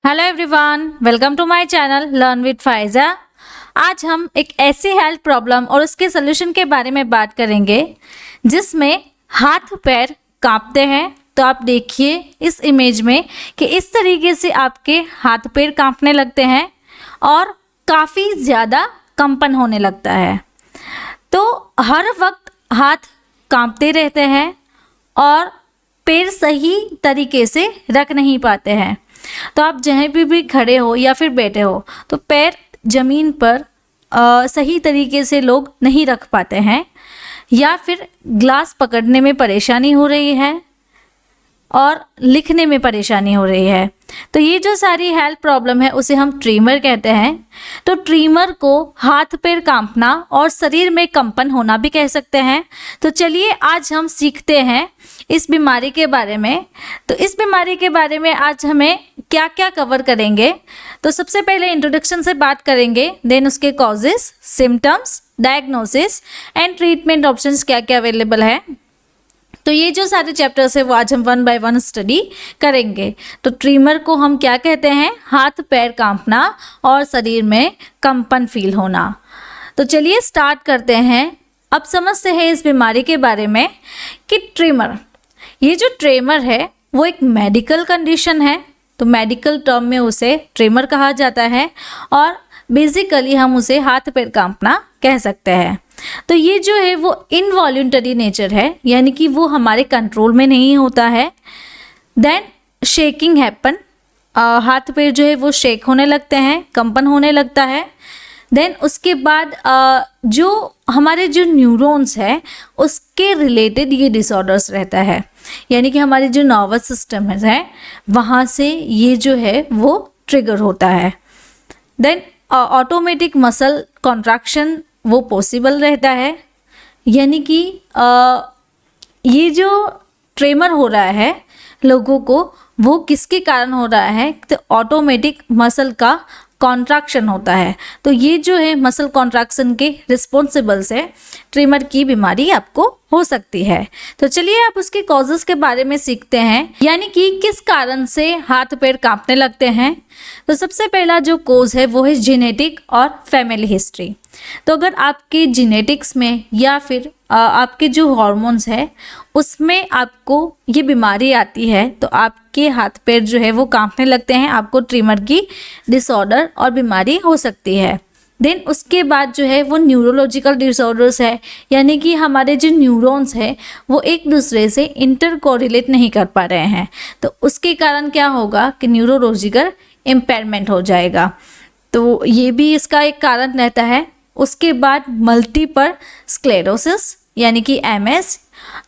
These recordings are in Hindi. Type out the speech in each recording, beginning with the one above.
Hello everyone, welcome to my channel learn with Faiza. आज हम एक ऐसी हेल्थ प्रॉब्लम और उसके सोल्यूशन के बारे में बात करेंगे जिसमें हाथ पैर कांपते हैं। तो आप देखिए इस इमेज में कि इस तरीके से आपके हाथ पैर कांपने लगते हैं और काफ़ी ज़्यादा कंपन होने लगता है। तो हर वक्त हाथ कांपते रहते हैं और पैर सही तरीके से रख नहीं पाते हैं। तो आप जहाँ भी खड़े हो या फिर बैठे हो तो पैर ज़मीन पर सही तरीके से लोग नहीं रख पाते हैं, या फिर ग्लास पकड़ने में परेशानी हो रही है और लिखने में परेशानी हो रही है। तो ये जो सारी हेल्थ प्रॉब्लम है उसे हम ट्रीमर कहते हैं। तो ट्रीमर को हाथ पैर कांपना और शरीर में कंपन होना भी कह सकते हैं। तो चलिए आज हम सीखते हैं इस बीमारी के बारे में। तो इस बीमारी के बारे में आज हमें क्या क्या कवर करेंगे। तो सबसे पहले इंट्रोडक्शन से बात करेंगे, देन उसके causes, symptoms, diagnosis and treatment options क्या क्या अवेलेबल है। तो ये जो सारे चैप्टर्स है वो आज हम वन बाय वन स्टडी करेंगे। तो ट्रीमर को हम क्या कहते हैं? हाथ पैर कांपना और शरीर में कंपन फील होना। तो चलिए स्टार्ट करते हैं। अब समझते हैं इस बीमारी के बारे में कि ट्रीमर, ये जो ट्रेमर है वो एक मेडिकल कंडीशन है। तो मेडिकल टर्म में उसे ट्रेमर कहा जाता है और बेसिकली हम उसे हाथ पैर कांपना कह सकते हैं। तो ये जो है वो इनवॉल्यूंटरी नेचर है, यानी कि वो हमारे कंट्रोल में नहीं होता है। देन शेकिंग हैपन, हाथ पैर जो है वो शेक होने लगते हैं, कंपन होने लगता है। देन उसके बाद जो हमारे जो न्यूरॉन्स है उसके रिलेटेड ये डिसऑर्डर्स रहता है, यानी कि हमारे जो नर्वस सिस्टम है वहाँ से ये जो है वो ट्रिगर होता है। देन ऑटोमेटिक मसल कॉन्ट्रैक्शन वो पॉसिबल रहता है, यानी कि ये जो ट्रेमर हो रहा है लोगों को वो किसके कारण हो रहा है? तो ऑटोमेटिक मसल का कॉन्ट्रैक्शन होता है। तो ये जो है मसल कॉन्ट्रैक्शन के रिस्पॉन्सिबल से ट्रिमर की बीमारी आपको हो सकती है। तो चलिए आप उसके कॉजेस के बारे में सीखते हैं, यानी कि किस कारण से हाथ पैर कांपने लगते हैं। तो सबसे पहला जो कोज है वो है जेनेटिक और फैमिली हिस्ट्री। तो अगर आपके जेनेटिक्स में या फिर आपके जो हॉर्मोन्स है उसमें आपको ये बीमारी आती है तो आपके हाथ पैर जो है वो कांपने लगते हैं, आपको ट्रिमर की डिसऑर्डर और बीमारी हो सकती है। देन उसके बाद जो है वो न्यूरोलॉजिकल डिसऑर्डर्स है, यानी कि हमारे जो न्यूरॉन्स है वो एक दूसरे से इंटर कोरिलेट नहीं कर पा रहे हैं। तो उसके कारण क्या होगा कि न्यूरोलॉजिकल इम्पेयरमेंट हो जाएगा। तो ये भी इसका एक कारण रहता है। उसके बाद मल्टीपल स्क्लेरोसिस यानी कि MS।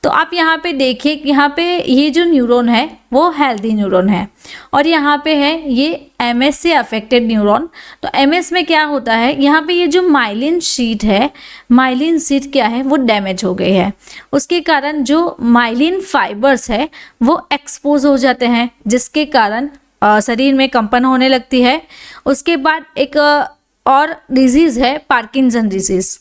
तो आप यहाँ पे देखिए कि यहाँ पे ये जो न्यूरॉन है वो हेल्दी न्यूरॉन है और यहाँ पे है ये MS से अफेक्टेड न्यूरॉन। तो MS में क्या होता है, यहाँ पे ये जो माइलिन शीट है, माइलिन शीट क्या है वो डैमेज हो गई है। उसके कारण जो माइलिन फाइबर्स है वो एक्सपोज हो जाते हैं, जिसके कारण शरीर में कंपन होने लगती है। उसके बाद एक और डिजीज़ है पार्किंसन डिजीज़।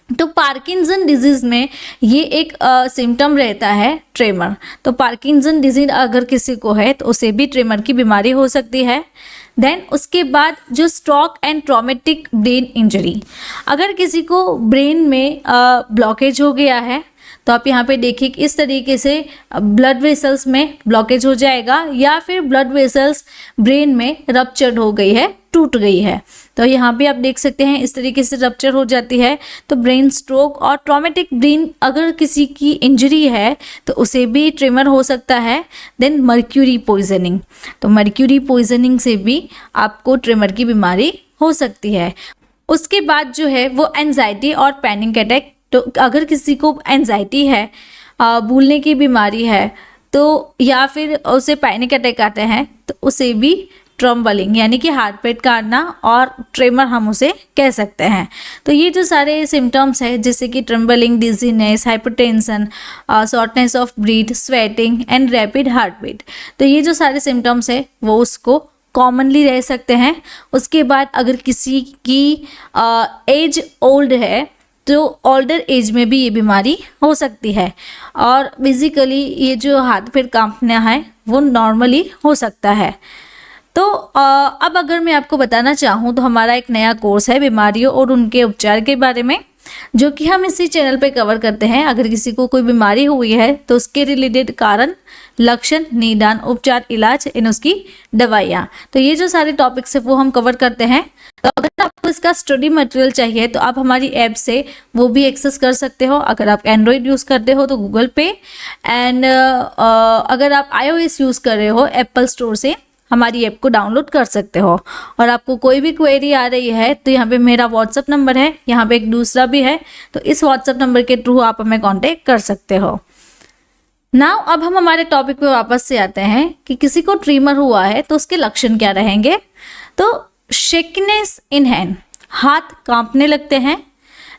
तो पार्किंसन डिजीज़ में ये एक सिम्टम रहता है ट्रेमर। तो पार्किंसन डिजीज अगर किसी को है तो उसे भी ट्रेमर की बीमारी हो सकती है। देन उसके बाद जो stroke and traumatic brain injury, अगर किसी को ब्रेन में ब्लॉकेज हो गया है तो आप यहाँ पे देखिए कि इस तरीके से ब्लड वेसल्स में ब्लॉकेज हो जाएगा, या फिर ब्लड वेसल्स ब्रेन में रप्चर्ड हो गई है, टूट गई है। तो यहाँ पे आप देख सकते हैं इस तरीके से रप्चर हो जाती है। तो ब्रेन स्ट्रोक और ट्रॉमेटिक ब्रेन अगर किसी की इंजरी है तो उसे भी ट्रिमर हो सकता है। देन मर्क्यूरी पॉइजनिंग, तो मर्क्यूरी पॉइजनिंग से भी आपको ट्रिमर की बीमारी हो सकती है। उसके बाद जो है वो एंजाइटी और पैनिक अटैक। तो अगर किसी को एंजाइटी है, भूलने की बीमारी है, तो या फिर उसे पैनिक अटैक आते हैं तो उसे भी ट्रम्बलिंग यानी कि हाथ पैर काटना और ट्रेमर हम उसे कह सकते हैं। तो ये जो सारे सिम्टम्स है जैसे कि trembling, dizziness, hypertension, shortness of breath, sweating and rapid heart beat, तो ये जो सारे सिम्टम्स है वो उसको कॉमनली रह सकते हैं। उसके बाद अगर किसी की एज ओल्ड है तो ओल्डर एज में भी ये बीमारी हो सकती है। और बेसिकली ये जो हाथ पैर कांपना है वो नॉर्मली हो सकता है। तो अब अगर मैं आपको बताना चाहूँ तो हमारा एक नया कोर्स है बीमारियों और उनके उपचार के बारे में, जो कि हम इसी चैनल पे कवर करते हैं। अगर किसी को कोई बीमारी हुई है तो उसके रिलेटेड कारण, लक्षण, निदान, उपचार, इलाज, इन उसकी दवाइयाँ, तो ये जो सारे टॉपिक्स है वो हम कवर करते हैं। तो अगर आपको इसका स्टडी मटेरियल चाहिए तो आप हमारी ऐप से वो भी एक्सेस कर सकते हो। अगर आप एंड्रॉयड यूज़ करते हो तो गूगल पे, एंड अगर आप iOS यूज़ कर रहे हो एप्पल स्टोर से हमारी ऐप को डाउनलोड कर सकते हो। और आपको कोई भी क्वेरी आ रही है तो यहाँ पे मेरा व्हाट्सअप नंबर है, यहाँ पे एक दूसरा भी है, तो इस व्हाट्सअप नंबर के थ्रू आप हमें कांटेक्ट कर सकते हो। नाउ अब हम हमारे टॉपिक पे वापस से आते हैं कि किसी को ट्रीमर हुआ है तो उसके लक्षण क्या रहेंगे। तो शेकनेस इन हैंड, हाथ कांपने लगते हैं।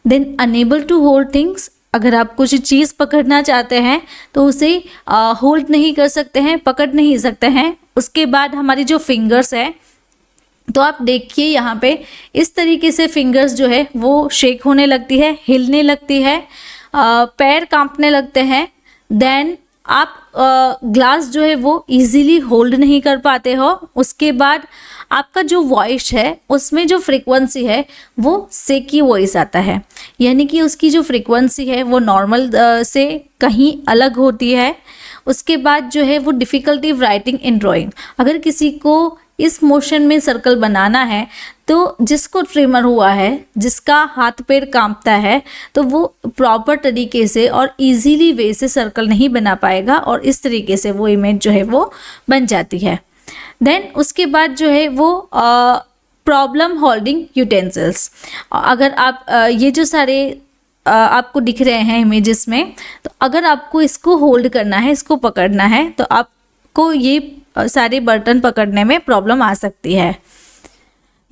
Then unable to hold things, अगर आप कुछ चीज़ पकड़ना चाहते हैं तो उसे होल्ड नहीं कर सकते हैं, पकड़ नहीं सकते हैं। उसके बाद हमारी जो फिंगर्स है, तो आप देखिए यहाँ पे इस तरीके से फिंगर्स जो है वो शेक होने लगती है, हिलने लगती है, पैर कांपने लगते हैं। देन आप ग्लास जो है वो इजीली होल्ड नहीं कर पाते हो। उसके बाद आपका जो वॉइस है उसमें जो फ्रीक्वेंसी है वो सेकी वॉइस आता है, यानी कि उसकी जो फ्रीक्वेंसी है वो नॉर्मल से कहीं अलग होती है। उसके बाद जो है वो डिफ़िकल्टी राइटिंग इन ड्राइंग, अगर किसी को इस मोशन में सर्कल बनाना है तो जिसको ट्रिमर हुआ है, जिसका हाथ पैर कांपता है, तो वो प्रॉपर तरीके से और इजीली वे से सर्कल नहीं बना पाएगा और इस तरीके से वो इमेज जो है वो बन जाती है। देन उसके बाद जो है वो प्रॉब्लम होल्डिंग यूटेंसिल्स, अगर आप ये जो सारे आपको दिख रहे हैं इमेजेस में, तो अगर आपको इसको होल्ड करना है, इसको पकड़ना है, तो आपको ये सारे बर्तन पकड़ने में प्रॉब्लम आ सकती है।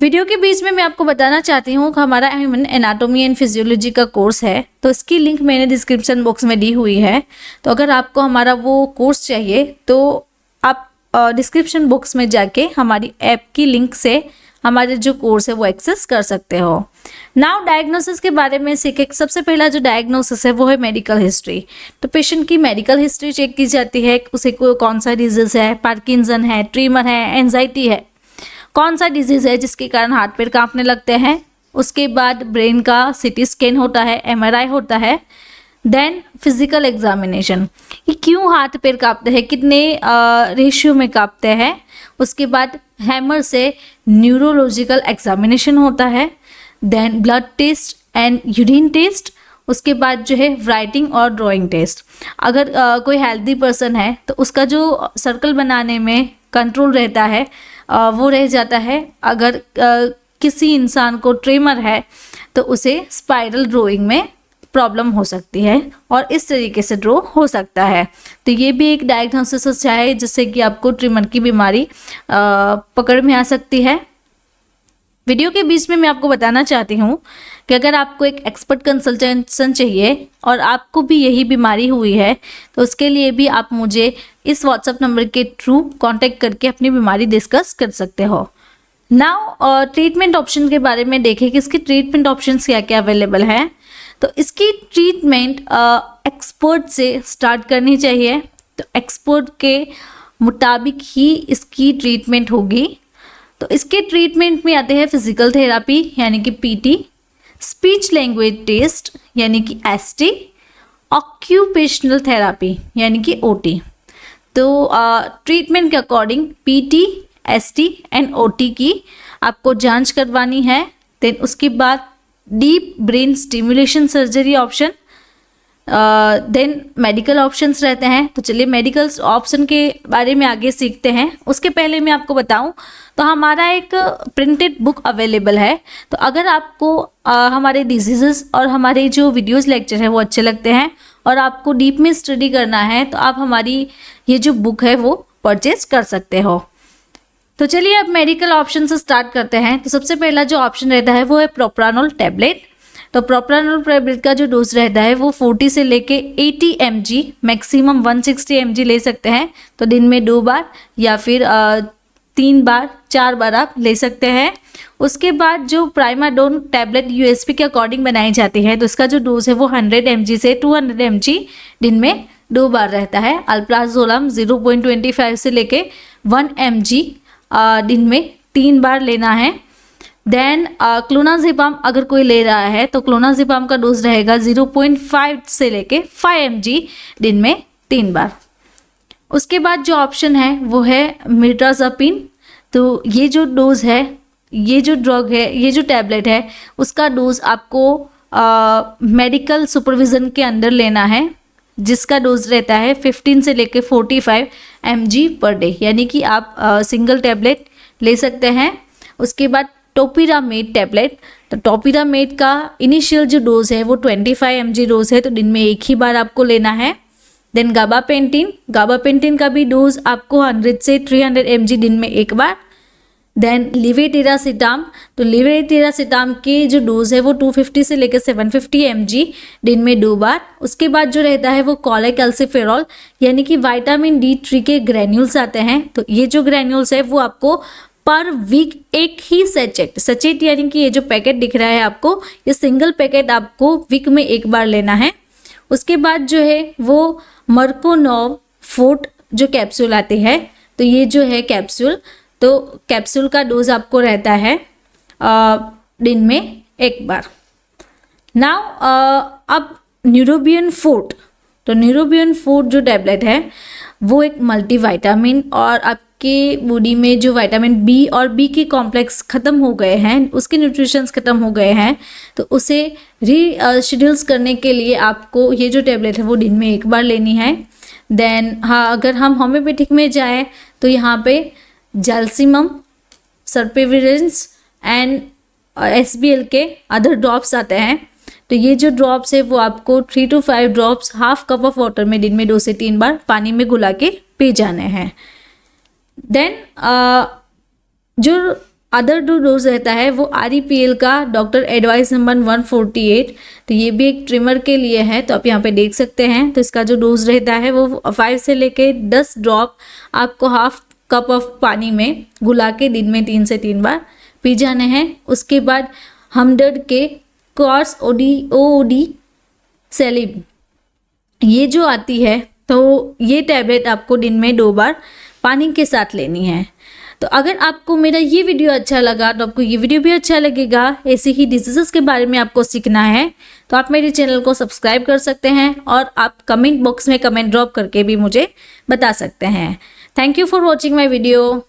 वीडियो के बीच में मैं आपको बताना चाहती हूँ कि हमारा ह्यूमन एनाटॉमी एंड फिजियोलॉजी का कोर्स है, तो इसकी लिंक मैंने डिस्क्रिप्शन बॉक्स में दी हुई है। तो अगर आपको हमारा वो कोर्स चाहिए तो आप डिस्क्रिप्शन बॉक्स में जाके हमारी ऐप की लिंक से हमारे जो कोर्स है वो एक्सेस कर सकते हो। नाउ डायग्नोसिस के बारे में सीखे। सबसे पहला जो डायग्नोसिस है वो है मेडिकल हिस्ट्री। तो पेशेंट की मेडिकल हिस्ट्री चेक की जाती है, उसे कौन सा डिजीज़ है, पार्किंसन है, ट्रीमर है, एंजाइटी है, कौन सा डिजीज़ है जिसके कारण हाथ पैर कांपने लगते हैं। उसके बाद ब्रेन का सीटी स्कैन होता है, MRI होता है। देन फिजिकल एग्जामिनेशन, कि क्यों हाथ पैर कांपते हैं, कितने रेशियो में कांपते हैं। उसके बाद हैमर से न्यूरोलॉजिकल एग्जामिनेशन होता है। Then blood test and urine test. उसके बाद जो है राइटिंग और ड्राइंग टेस्ट। अगर कोई हेल्दी पर्सन है तो उसका जो सर्कल बनाने में कंट्रोल रहता है वो रह जाता है। अगर किसी इंसान को ट्रेमर है तो उसे स्पाइरल ड्राइंग में प्रॉब्लम हो सकती है और इस तरीके से ड्रॉ हो सकता है। तो ये भी एक डायग्नोसिस है जिससे कि आपको ट्रिमर की बीमारी पकड़ में आ सकती है। वीडियो के बीच में मैं आपको बताना चाहती हूँ कि अगर आपको एक एक्सपर्ट कंसल्टेशन चाहिए और आपको भी यही बीमारी हुई है तो उसके लिए भी आप मुझे इस व्हाट्सएप नंबर के थ्रू कांटेक्ट करके अपनी बीमारी डिस्कस कर सकते हो। नाउ ट्रीटमेंट ऑप्शन के बारे में देखें कि इसके ट्रीटमेंट ऑप्शंस क्या क्या अवेलेबल हैं। तो इसकी ट्रीटमेंट एक्सपर्ट से स्टार्ट करनी चाहिए, तो एक्सपर्ट के मुताबिक ही इसकी ट्रीटमेंट होगी। तो इसके ट्रीटमेंट में आते हैं फिजिकल थेरापी यानी कि PT, स्पीच लैंग्वेज टेस्ट यानी कि ST, ऑक्यूपेशनल थेरापी यानी कि OT। तो ट्रीटमेंट के according PT, ST and OT की आपको जांच करवानी है। देन उसके बाद deep brain stimulation surgery option, then medical options रहते हैं। तो चलिए मेडिकल ऑप्शन के बारे में आगे सीखते हैं। उसके पहले मैं आपको बताऊं तो हमारा एक प्रिंटेड बुक अवेलेबल है। तो अगर आपको हमारे डिजीजेस और हमारे जो वीडियोस लेक्चर है वो अच्छे लगते हैं और आपको डीप में स्टडी करना है तो आप हमारी ये जो बुक है वो परचेज कर सकते हो। तो चलिए अब मेडिकल ऑप्शन से स्टार्ट करते हैं। तो सबसे पहला जो ऑप्शन रहता है वो है प्रोप्रानोल टैबलेट। तो प्रोप्रानोल टैबलेट का जो डोज रहता है वो 40 से लेके 80 mg, मैक्सिमम 160 mg ले सकते हैं। तो दिन में 2 बार या फिर 3 बार 4 बार आप ले सकते हैं। उसके बाद जो प्राइमाडोन टैबलेट USP के अकॉर्डिंग बनाई जाती है तो इसका जो डोज है वो 100 mg से 200 mg दिन में 2 बार रहता है। अल्प्राजोलम 0.25 से लेके 1 mg दिन में 3 बार लेना है। देन क्लोनाज़ेपाम अगर कोई ले रहा है तो क्लोनाज़ेपाम का डोज रहेगा 0.5 से लेके 5 mg दिन में 3 बार। उसके बाद जो ऑप्शन है वो है मिर्टाज़ापिन। तो ये जो डोज है, ये जो ड्रग है, ये जो टैबलेट है, उसका डोज आपको मेडिकल सुपरविज़न के अंदर लेना है, जिसका डोज रहता है 15 से लेके 45 mg पर डे, यानी कि आप सिंगल टैबलेट ले सकते हैं। उसके बाद टोपिरामेड टैबलेट, तो टोपिरामेड का इनिशियल जो डोज है वो 25 mg डोज है, तो दिन में एक ही बार आपको लेना है। देन गाबापेंटिन का भी डोज आपको 100 से 300 mg दिन में एक बार। देन लेवेटिरासिटाम, तो लेवेटिरासिटाम के जो डोज है वो 250 से लेकर 750 mg दिन में 2 बार। उसके बाद जो रहता है वो कॉलेकैल्सिफेरॉल, यानी कि विटामिन D3 के ग्रैन्यूल्स आते हैं। तो ये जो ग्रैन्यूल्स है वो आपको पर वीक एक ही सचेट यानी कि ये जो पैकेट दिख रहा है आपको, ये सिंगल पैकेट आपको वीक में एक बार लेना है। उसके बाद जो है वो मर्कोनोव फोर्ट जो कैप्सूल आती है, तो ये जो है कैप्सूल, तो कैप्सूल का डोज आपको रहता है दिन में एक बार। नाउ अब न्यूरोबियन फोर्ट, तो न्यूरोबियन फोर्ट जो टैबलेट है वो एक मल्टीविटामिन, और आपके बॉडी में जो विटामिन बी और बी के कॉम्प्लेक्स ख़त्म हो गए हैं, उसके न्यूट्रिशंस ख़त्म हो गए हैं, तो उसे रीशेड्यूल्स करने के लिए आपको ये जो टैबलेट है वो दिन में एक बार लेनी है। देन हाँ, अगर हम होम्योपैथिक में जाएँ तो यहाँ पे जैल्सिमम, सर्पेविरेंस एंड SBL के अदर ड्रॉप्स आते हैं। तो ये जो ड्रॉप्स है वो आपको 3 to 5 drops half cup of water में दिन में 2 से 3 बार पानी में घुला के पी जाने हैं। देन जो अदर डोज रहता है वो REPL का डॉक्टर एडवाइस नंबर 148, तो ये भी एक ट्रिमर के लिए है, तो आप यहाँ पे देख सकते हैं। तो इसका जो डोज रहता है वो 5 से लेके 10 ड्रॉप आपको हाफ कप ऑफ पानी में घुला के दिन में 3 से 3 बार पी जाने हैं। उसके बाद हमदर्द के कॉर्स OOD सेलिब, ये जो आती है, तो ये टैबलेट आपको दिन में 2 बार पानी के साथ लेनी है। तो अगर आपको मेरा ये वीडियो अच्छा लगा तो आपको ये वीडियो भी अच्छा लगेगा। ऐसे ही डिजीज़ेस के बारे में आपको सीखना है तो आप मेरे चैनल को सब्सक्राइब कर सकते हैं, और आप कमेंट बॉक्स में कमेंट ड्रॉप करके भी मुझे बता सकते हैं। Thank you for watching my video.